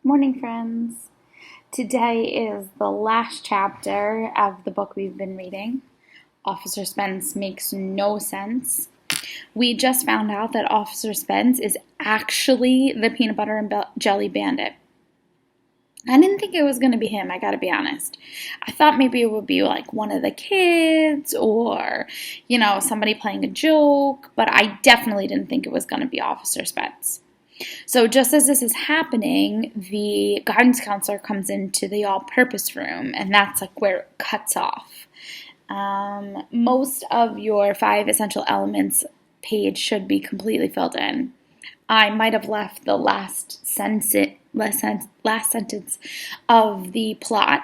Morning, friends. Today is the last chapter of the book we've been reading. Officer Spence makes no sense. We just found out that Officer Spence is actually the peanut butter and jelly bandit. I didn't think it was going to be him, I gotta be honest. I thought maybe it would be like one of the kids or, somebody playing a joke, but I definitely didn't think it was going to be Officer Spence. So just as this is happening, the guidance counselor comes into the all-purpose room, and that's like where it cuts off. Most of your 5 essential elements page should be completely filled in. I might have left the last sentence of the plot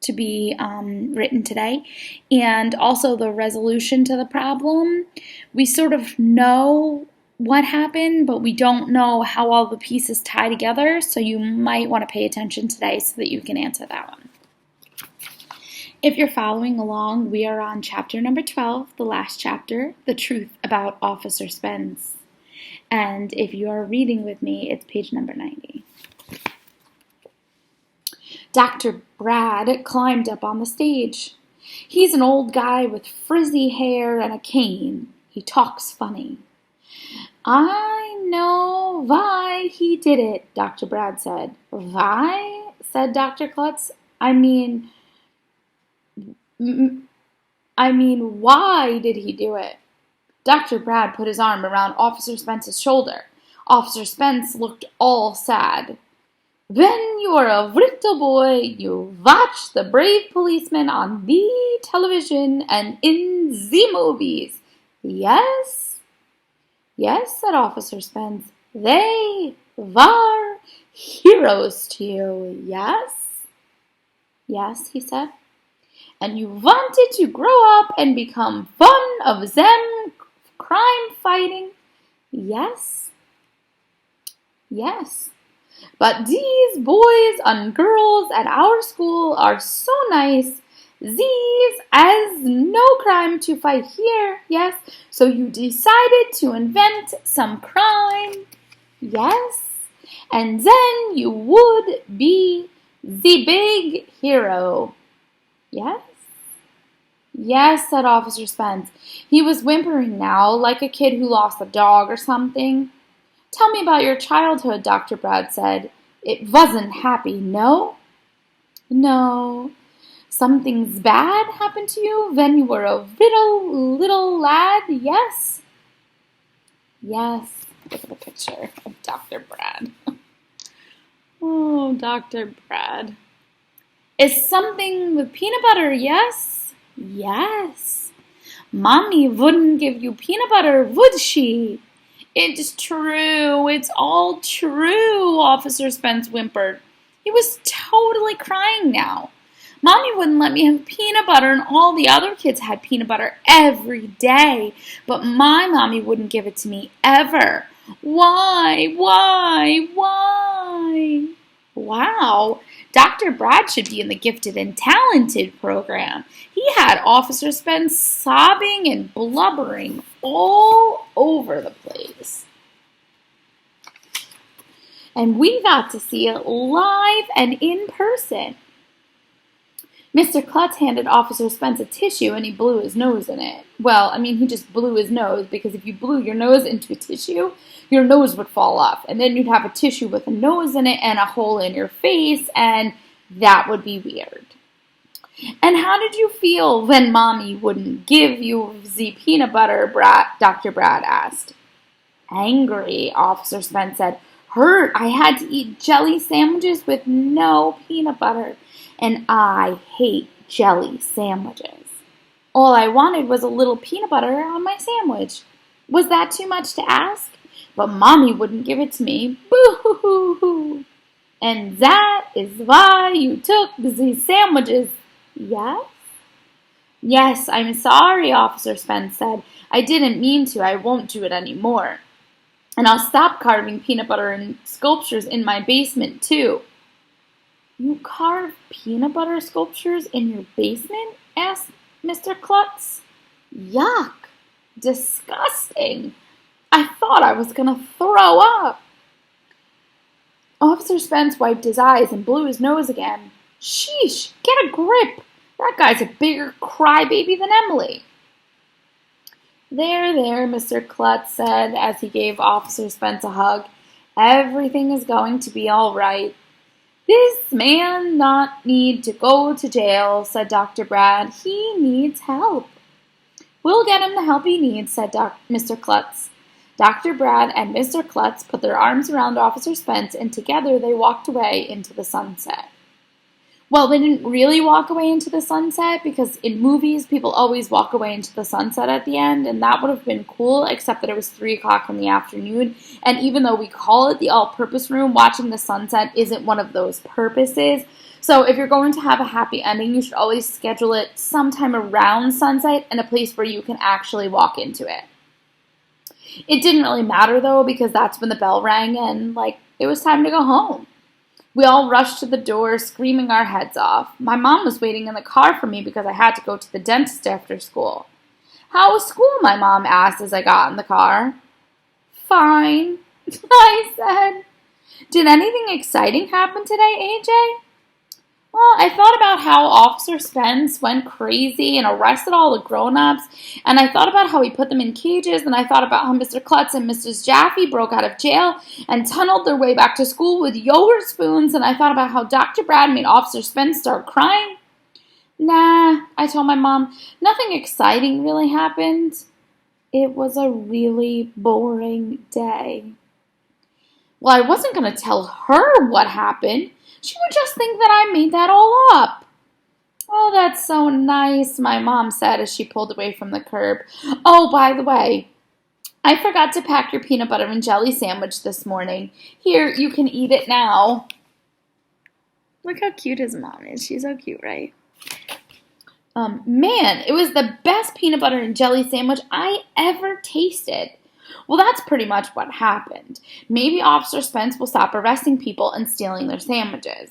to be written today, and also the resolution to the problem. We sort of know what happened, but we don't know how all the pieces tie together, so you might want to pay attention today so that you can answer that one. If you're following along, we are on chapter number 12, the last chapter, The Truth About Officer Spence. And if you are reading with me, it's page number 90. Dr. Brad climbed up on the stage. He's an old guy with frizzy hair and a cane. He talks funny. I know why he did it, Dr. Brad said. Why? Said Dr. Klutz. I mean, why did he do it? Dr. Brad put his arm around Officer Spence's shoulder. Officer Spence looked all sad. When you were a little boy, you watched the brave policemen on the television and in the movies. Yes? Yes, said Officer Spence. They were heroes to you, yes? Yes, he said. And you wanted to grow up and become one of them crime fighting? Yes? Yes. But these boys and girls at our school are so nice. These as no crime to fight here, yes? So you decided to invent some crime, yes? And then you would be the big hero, yes? Yes, said Officer Spence. He was whimpering now, like a kid who lost a dog or something. Tell me about your childhood, Dr. Brad said. It wasn't happy, no? No. Something's bad happened to you when you were a little lad, yes? Yes. Look at the picture of Dr. Brad. Oh, Dr. Brad. Is something with peanut butter, yes? Yes. Mommy wouldn't give you peanut butter, would she? It's true. It's all true, Officer Spence whimpered. He was totally crying now. Mommy wouldn't let me have peanut butter, and all the other kids had peanut butter every day. But my mommy wouldn't give it to me ever. Why? Wow. Dr. Brad should be in the gifted and talented program. He had Officer Spence sobbing and blubbering all over the place. And we got to see it live and in person. Mr. Klutz handed Officer Spence a tissue and he blew his nose in it. Well, he just blew his nose because if you blew your nose into a tissue, your nose would fall off. And then you'd have a tissue with a nose in it and a hole in your face, and that would be weird. And how did you feel when Mommy wouldn't give you the peanut butter, Dr. Brad asked. Angry, Officer Spence said. Hurt. I had to eat jelly sandwiches with no peanut butter. And I hate jelly sandwiches. All I wanted was a little peanut butter on my sandwich. Was that too much to ask? But Mommy wouldn't give it to me. Boo-hoo-hoo-hoo. And that is why you took these sandwiches, yes? Yes, I'm sorry, Officer Spence said. I didn't mean to. I won't do it anymore. And I'll stop carving peanut butter and sculptures in my basement, too. You carve peanut butter sculptures in your basement? Asked Mr. Klutz. Yuck! Disgusting! I thought I was going to throw up. Officer Spence wiped his eyes and blew his nose again. Sheesh, get a grip. That guy's a bigger crybaby than Emily. There, Mr. Klutz said as he gave Officer Spence a hug. Everything is going to be all right. This man not need to go to jail, said Dr. Brad. He needs help. We'll get him the help he needs, said Mr. Klutz. Dr. Brad and Mr. Klutz put their arms around Officer Spence, and together they walked away into the sunset. Well, they didn't really walk away into the sunset because in movies, people always walk away into the sunset at the end, and that would have been cool, except that it was 3 o'clock in the afternoon, and even though we call it the all-purpose room, watching the sunset isn't one of those purposes. So if you're going to have a happy ending, you should always schedule it sometime around sunset and a place where you can actually walk into it. It didn't really matter, though, because that's when the bell rang and, it was time to go home. We all rushed to the door, screaming our heads off. My mom was waiting in the car for me because I had to go to the dentist after school. How was school? My mom asked as I got in the car. Fine, I said. Did anything exciting happen today, AJ? Well, I thought about how Officer Spence went crazy and arrested all the grown-ups, and I thought about how he put them in cages, and I thought about how Mr. Klutz and Mrs. Jaffe broke out of jail and tunneled their way back to school with yogurt spoons, and I thought about how Dr. Brad made Officer Spence start crying. Nah, I told my mom, nothing exciting really happened. It was a really boring day. Well, I wasn't going to tell her what happened. She would just think that I made that all up. Oh, that's so nice, my mom said as she pulled away from the curb. Oh, by the way, I forgot to pack your peanut butter and jelly sandwich this morning. Here, you can eat it now. Look how cute his mom is. She's so cute, right? Man, it was the best peanut butter and jelly sandwich I ever tasted. Well, that's pretty much what happened. Maybe Officer Spence will stop arresting people and stealing their sandwiches.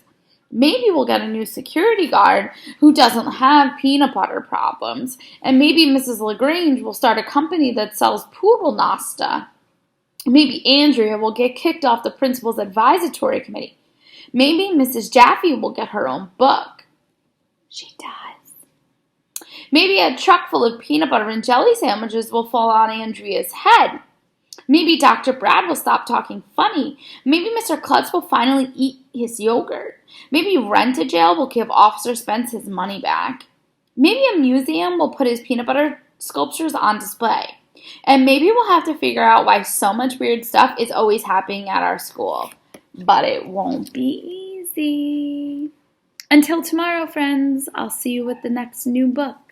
Maybe we'll get a new security guard who doesn't have peanut butter problems. And maybe Mrs. LaGrange will start a company that sells poodle nasta. Maybe Andrea will get kicked off the principal's advisory committee. Maybe Mrs. Jaffe will get her own book. She does. Maybe a truck full of peanut butter and jelly sandwiches will fall on Andrea's head. Maybe Dr. Brad will stop talking funny. Maybe Mr. Klutz will finally eat his yogurt. Maybe Rent-A-Jail will give Officer Spence his money back. Maybe a museum will put his peanut butter sculptures on display. And maybe we'll have to figure out why so much weird stuff is always happening at our school. But it won't be easy. Until tomorrow, friends, I'll see you with the next new book.